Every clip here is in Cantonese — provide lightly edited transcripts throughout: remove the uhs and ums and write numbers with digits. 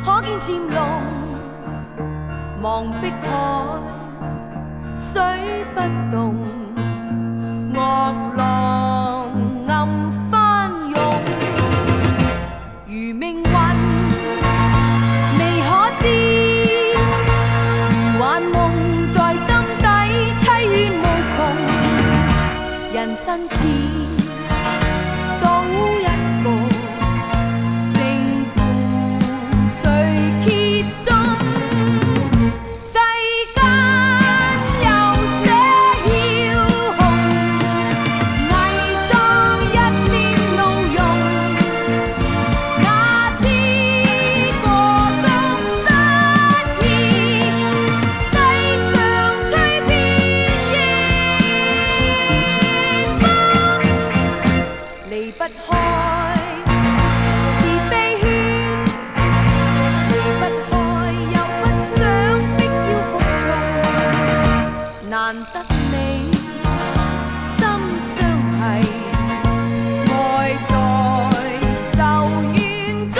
可見潛龍望碧海，水不動，惡浪暗翻湧。如命運未可知，如幻夢在心底凄怨無窮。人生似賭一局，勝負誰揭盅？世間有些梟雄，偽裝一臉怒容，哪知個中失意，世上吹遍逆風，離不開是非圈，離不開又不想逼要服從，難得你心相繫，愛在愁怨中。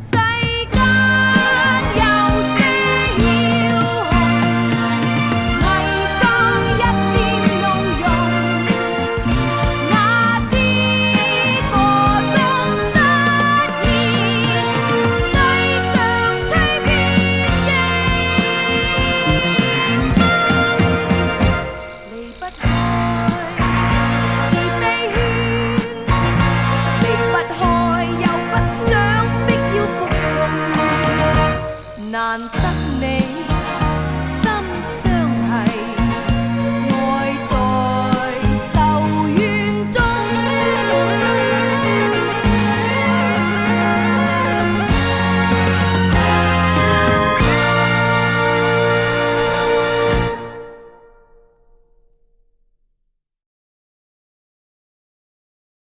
世間有些梟雄，偽裝一臉怒容，哪知個中失意，世上吹遍逆風，離不開是非圈，離不開又不想逼要服從，難。